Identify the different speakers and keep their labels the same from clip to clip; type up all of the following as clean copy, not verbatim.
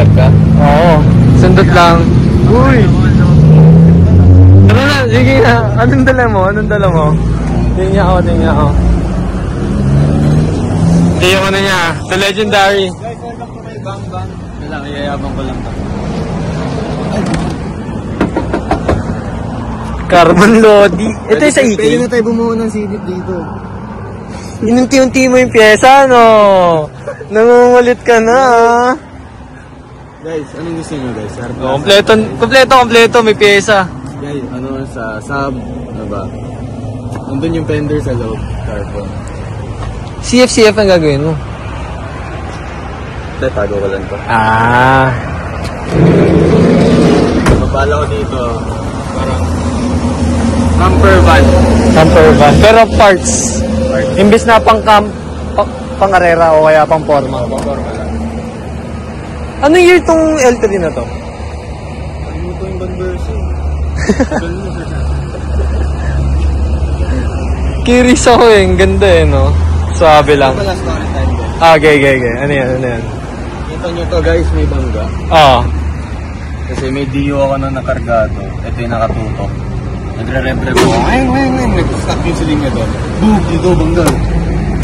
Speaker 1: Nag-vlog ka?
Speaker 2: Oo. Sundot lang. Uy! Ano na? Sige na. Anong dala mo? Anong dala mo? Tingnan ako, tingnan ako. Ito yung ano niya. The Legendary.
Speaker 1: Guys, welcome to my bang. Wala, yayabang ko lang to.
Speaker 2: Carbon Lodi. Ito yung sa EK.
Speaker 1: Pwede na tayo bumuo ng silip dito.
Speaker 2: Inunti-unti mo yung pyesa, no? Nangungulit ka na, ah.
Speaker 1: Guys, anong gusto nyo guys?
Speaker 2: Kompleto, may pyesa.
Speaker 1: Guys, ano sa sub, ano ba? Nandun yung fender sa loob, carbon.
Speaker 2: CF ang gagawin mo.
Speaker 1: Ito, tago ko lang to.
Speaker 2: Ah.
Speaker 1: Mabala ko dito, parang camper van.
Speaker 2: Camper van. Pero parts. Imbis na pang-arera o kaya pang-forma.
Speaker 1: Pang-forma lang.
Speaker 2: Ano year tong L3 na to?
Speaker 1: Ano ito yung Banverso?
Speaker 2: Curious ako eh. Ang ganda eh, no? Suabe lang.
Speaker 1: Ito pala story time guys.
Speaker 2: Ah, okay. Ano yan?
Speaker 1: Ito nyo to guys, may bangga.
Speaker 2: Oo.
Speaker 1: Kasi may DO ako na nakargado. Ito yung nakatutok. Nagre-rev-rev ako. Ngayon. Nag-stop yung silinga doon. Boom! Dito, bangga.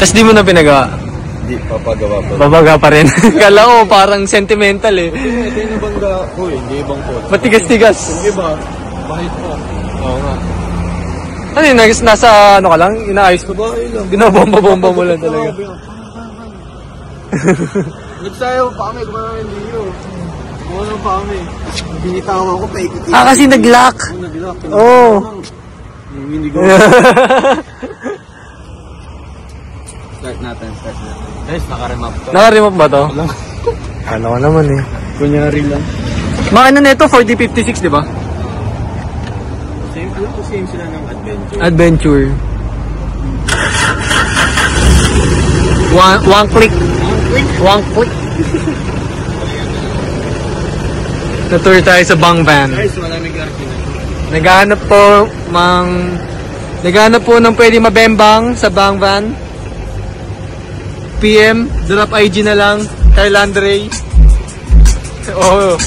Speaker 2: Tapos di mo na pinagawa?
Speaker 1: Hindi, papagawa pa.
Speaker 2: Babaga pa rin. Kala ko parang sentimental eh.
Speaker 1: Ito yung bangga. Uy, hindi ibang po.
Speaker 2: Matigas-tigas.
Speaker 1: Yung iba, bahit po.
Speaker 2: Oo nga. Ano yun? Nasa ano ka lang? Inaayos ko?
Speaker 1: Bahay lang.
Speaker 2: Binabomba-bomba mo lang talaga.
Speaker 1: Nagsayaw pa kami, kumana ng DO. Kumana pa kami. Binitawan ko, paikot.
Speaker 2: Ah, kasi nag-lock.
Speaker 1: Nag-lock.
Speaker 2: Oo.
Speaker 1: Hindi ko. Start natin. Guys, naka-remap to.
Speaker 2: Naka-remove ba to? Kala ko naman eh.
Speaker 1: Kunyari lang.
Speaker 2: Mga ano na ito? 4056, di ba?
Speaker 1: Same sila ng adventure.
Speaker 2: Adventure. One click. Natuloy tayo sa bang van.
Speaker 1: Guys, malamig arkin.
Speaker 2: Naghahanap po ng pwede mabembang sa bang van. PM, drop IG na lang. Kyle Andre. Oh.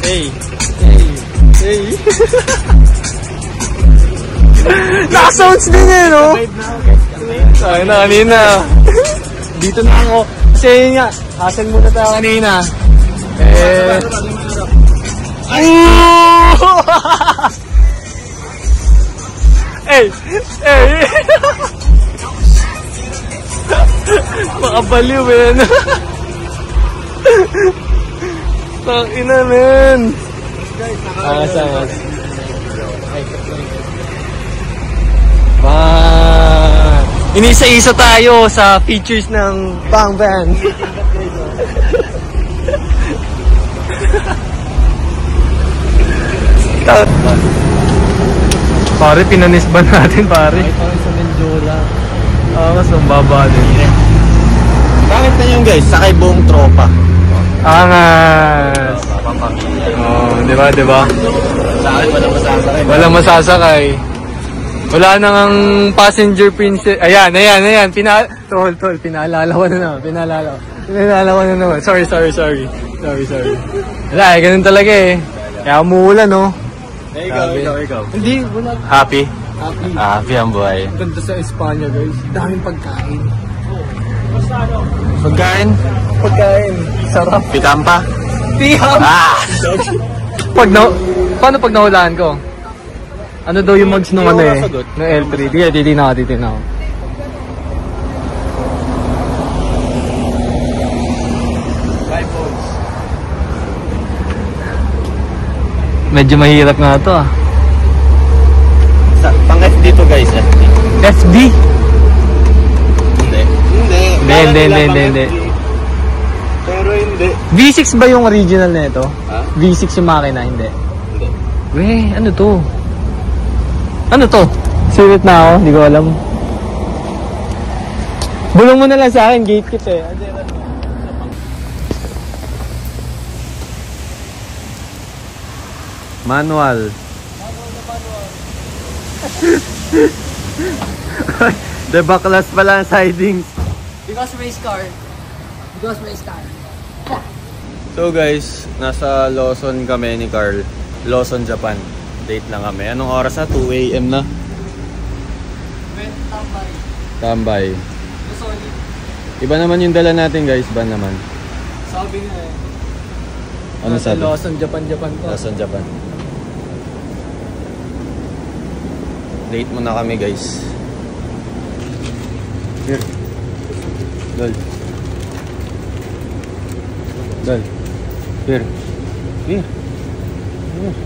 Speaker 2: Hey. Naka-sounds din eh, no? Ay na, kanina. Dito na ako. Kasi yun nga, hassle muna tayo kanina. Makabaliw, men. Takina, men. Sama. Inisa-isa tayo sa features ng Bang Van. Pare, pinanis ba natin, pare?
Speaker 1: Ay, parang sa Menjola.
Speaker 2: Mas mababa din.
Speaker 1: Bakit na yun guys? Sakay buong tropa.
Speaker 2: Angas! Oh, di ba?
Speaker 1: Sa akin, walang masasakay.
Speaker 2: Walang masasakay. Wala nang ang passenger princess. Ayan. Tol, pinaalala ko na naman. Pinaalala ko na naman. Sorry. Wala, ganun talaga eh. Kaya umuulan, no?
Speaker 1: Ikaw.
Speaker 2: Hindi, wala.
Speaker 1: Happy ang buhay.
Speaker 2: Ganda sa Espanya, guys. Daming pagkain.
Speaker 1: Pagkain.
Speaker 2: Sarap.
Speaker 1: Pitampa.
Speaker 2: Tiham! Paano pag nahulaan ko? Ano daw yung mags nung ano eh? Ng L3. Di na ako. Medyo mahirap nga ito ah.
Speaker 1: Pang FD to guys, FD.
Speaker 2: FD? Hindi.
Speaker 1: Pero hindi.
Speaker 2: V6 ba yung original na ito?
Speaker 1: Ha?
Speaker 2: V6 yung makina, hindi.
Speaker 1: Hindi.
Speaker 2: Weh, ano to? Sirit na ako, hindi ko alam. Bulong mo na lang sa akin, gatekeep eh.
Speaker 1: Manual. The baklas pala ang sidings.
Speaker 3: Because race car.
Speaker 1: So So guys, nasa Lawson kami ni Carl. Lawson, Japan. Date lang kami. Anong oras na? 2 AM na?
Speaker 2: Tambay.
Speaker 1: Tambay.
Speaker 2: Sorry.
Speaker 1: Iba naman yung dala natin guys. Ba naman?
Speaker 2: Sabi nga
Speaker 1: Ano sabi?
Speaker 2: Lawson, Japan to.
Speaker 1: Lawson, Japan. Late muna kami guys. Here. Dol. Dol. Here. Here. Here.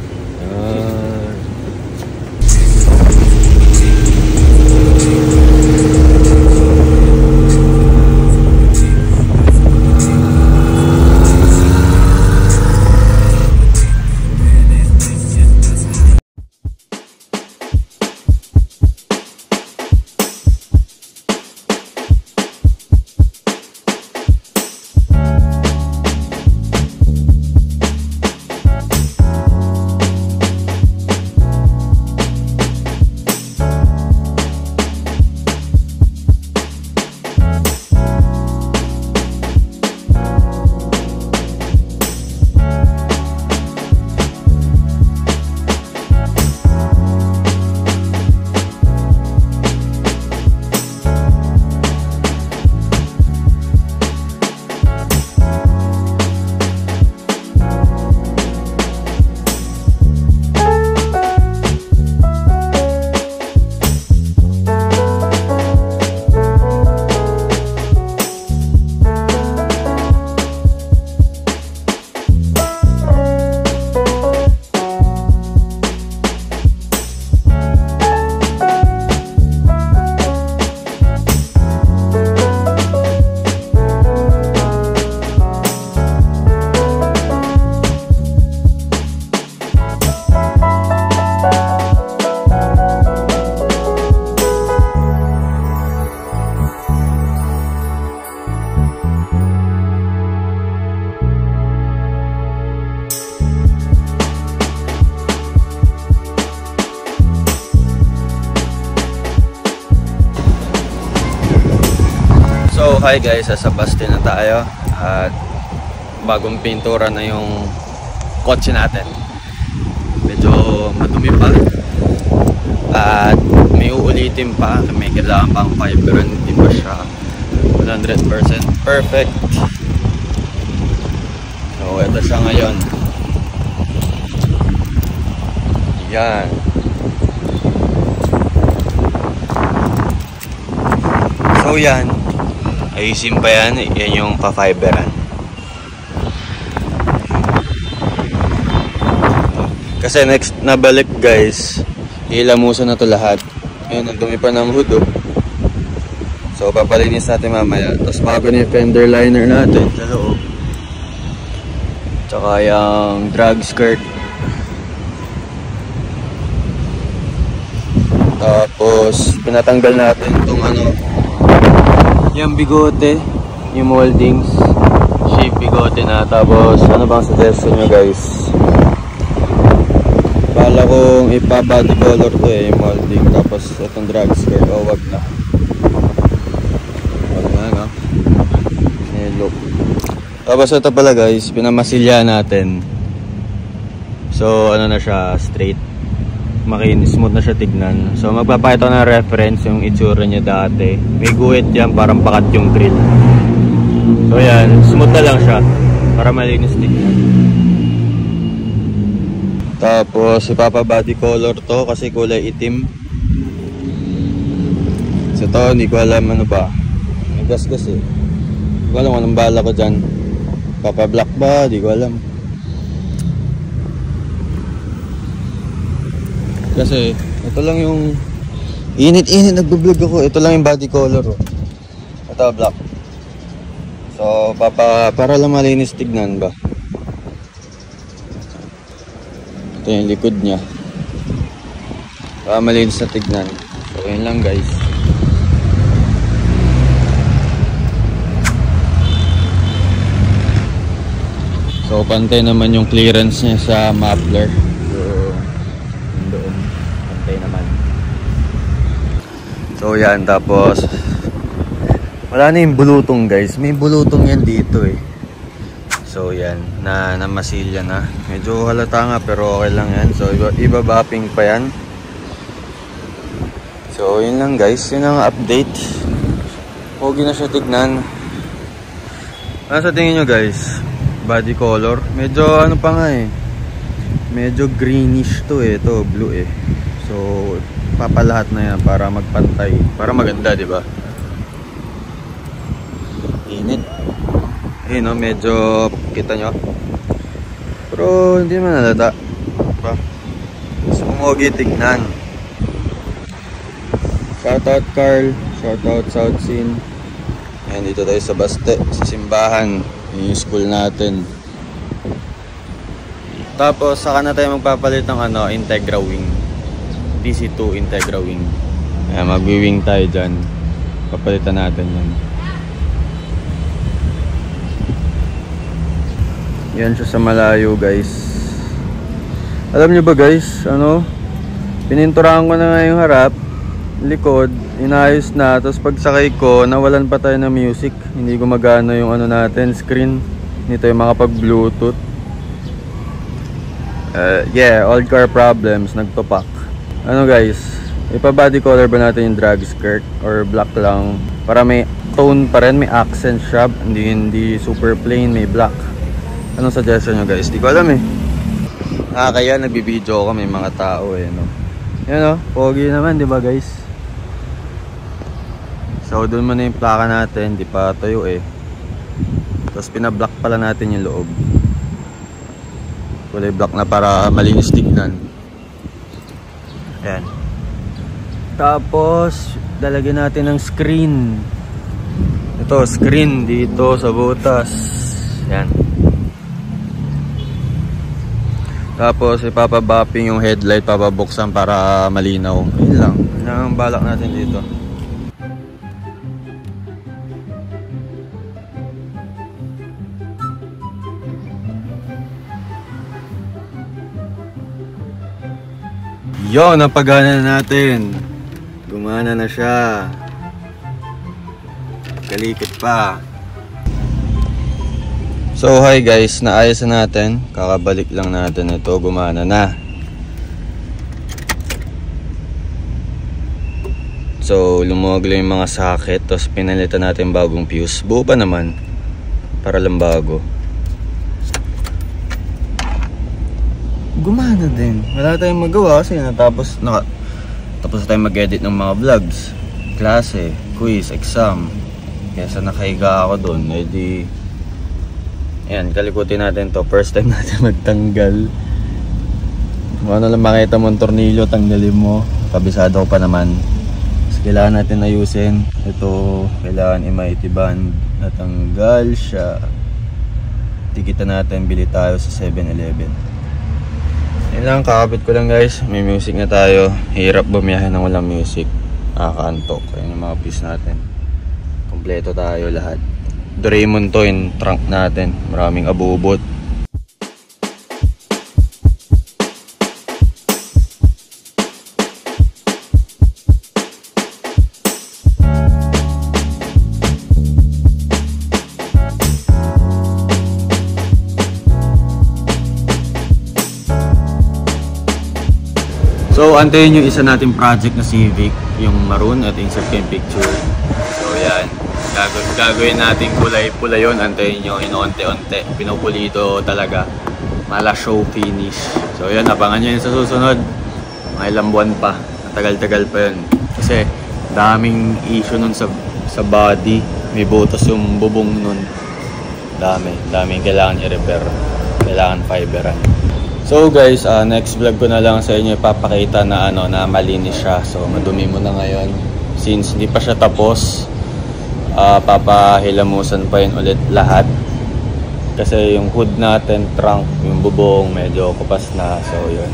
Speaker 1: So hi guys, sa Basti na tayo at bagong pintura na yung kotse natin. Medyo madumi pa at may uulitin pa, may kailangan pang fiber, hindi pa siya 100% perfect. So ito siya ngayon. Yan. So yan, ayusin pa yan, yan yung pa-fiberan. Kasi next na balik guys, ilamusan na to lahat. Ayun, ang dumi pa ng hood oh. So papalinis natin mamaya. Tapos bago na yung fender liner natin sa loob. Tsaka yung drag skirt. Tapos pinatanggal natin itong ano, yung bigote, yung moldings, shape bigote na. Tapos ano bang suggestion nyo guys? Bala kong ipa-body color to yung molding. Tapos itong drag skirt, wag na. Wag na no? Look. Tapos ito pala guys, pinamasilya natin. So ano na siya, straight. Makinis, smooth na siya tignan. So magpapakita ng reference yung itsura niya dati. May guhit yan, parang pakat yung grill. So yan, smooth na lang siya para malinis tignan. Tapos ipapa-body color to kasi kulay itim. So to, hindi ko alam ano ba. May gas-gas eh. Hindi ko alam anong bala ko dyan. Papa-black ba? Hindi ko alam. Kasi ito lang yung init-init nagbo-vlog ako. Ito lang yung body color oh. Ito black. So para lang malinis tignan ba. Ito yung likod niya. Para malinis na tignan. So yun lang guys. So pantay naman yung clearance niya sa muffler. Naman. So yan, tapos wala na yung bulutong guys. May bulutong yan dito eh. So yan, namasilya na. Medyo halata nga pero okay lang yan. So ibabapping pa yan. So yun lang guys, yun ang update. Pogi na siya tignan. Ano sa tingin nyo guys? Body color? Medyo ano pa nga eh. Medyo greenish to eh. Ito blue eh. So papalahat na yan para magpantay. Para maganda, di ba? Init. Eh no, medyo kita nyo. Pero hindi man nalata. Diba? Sumogi tignan. Shoutout Carl. Shoutout South Scene. Ayan, dito tayo sa Baste. Sa simbahan. Yung school natin. Tapos saka na tayo magpapalit ng ano, Integra Wing. DC2 Integra Wing. Ayan, magwi-wing tayo dyan. Papalitan natin yan. Yan siya sa malayo guys. Alam nyo ba guys, ano, pininturahan ko na nga yung harap, likod, inayos na. Tapos pagsakay ko, nawalan pa tayo ng music. Hindi gumagana yung ano natin, screen. Hindi tayo makapag bluetooth. Yeah, old car problems, nagtupak. Ano guys, ipa-body color ba natin yung drag skirt or black lang? Para may tone pa rin, may accent siya. Hindi super plain, may black. Anong suggestion nyo guys? Di ko alam eh. Kaya nagbibideo ako, may mga tao eh, no? Yan o, pogi naman, di ba guys? So, doon mo na yung plaka natin, di pa tayo eh. Tapos pinablock pala natin yung loob. Kulay black na para malinis tignan. Ayan. Tapos, lalagyan natin ng screen. Ito, screen dito sa butas. Ayan. Tapos ipapabapping yung headlight, papabuksan para malinaw. Yun lang. Yun ang balak natin dito. Yo, napagana na natin. Gumana na siya. Kalikot pa. So hi guys, naayos na natin. Kakabalik lang natin ito, gumana na. So lumuwag lang yung mga socket. Tapos pinalitan natin bagong fuse. Buo pa naman. Para lang bago. Gumana din. Wala tayong magawa kasi tapos na tayong mag-edit ng mga vlogs, klase, quiz, exam. Kaya sa nakahiga ako doon, edi ayan, kalikutin natin to. First time natin magtanggal. Kung ano lang makita mong tornilyo, tanggalin mo. Kabisado ko pa naman. So, kailangan natin ayusin. Ito, kailangan i-mighty band. Natanggal siya. Tikitan natin, bili tayo sa 7-Eleven. Yan lang, kakabit ko lang guys. May music na tayo. Hirap bumiyahe ng walang music. Nakakaantok. Ayan yung mga piece natin. Kompleto tayo lahat. Doraemon to yung trunk natin. Maraming abubot. So antayin yung isa nating project na Civic, yung maroon, at insert yung picture. So yan, gagawin natin kulay-pula yun. Antayin nyo, inuunti-unti, pinupulido talaga. Mala show finish. So yan, abangan nyo yun sa susunod. Mga ilang buwan pa, matagal-tagal pa yun. Kasi daming issue nun sa body. May butas yung bubong nun. Daming kailangan i-repair. Kailangan fiberan. So guys, next vlog ko na lang sa inyo ipapakita na na malinis siya. So madumi mo na ngayon. Since hindi pa siya tapos, papahilamusan pa yun ulit lahat. Kasi yung hood natin, trunk, yung bubong medyo kupas na. So yun.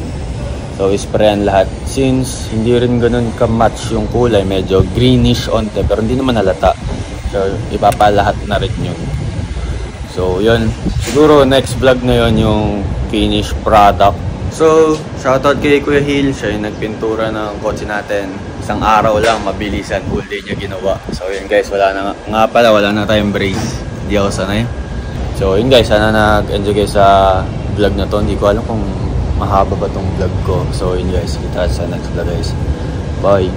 Speaker 1: So isprayan lahat. Since hindi rin ganun ka-match yung kulay, medyo greenish onte, pero hindi naman halata. So ipapalahat na rin yun. So yun, siguro next vlog na yun yung finished product. So shoutout kay Kuya Hill, siya yung nagpintura ng kotse natin. Isang araw lang, mabilisan, whole day niya ginawa. So yun guys, wala na tayong brace. Hindi ako sanay. So yun guys, sana nag-enjoy guys sa vlog na to. Hindi ko alam kung mahaba ba tong vlog ko. So yun guys, kita sa next vlog guys. Bye!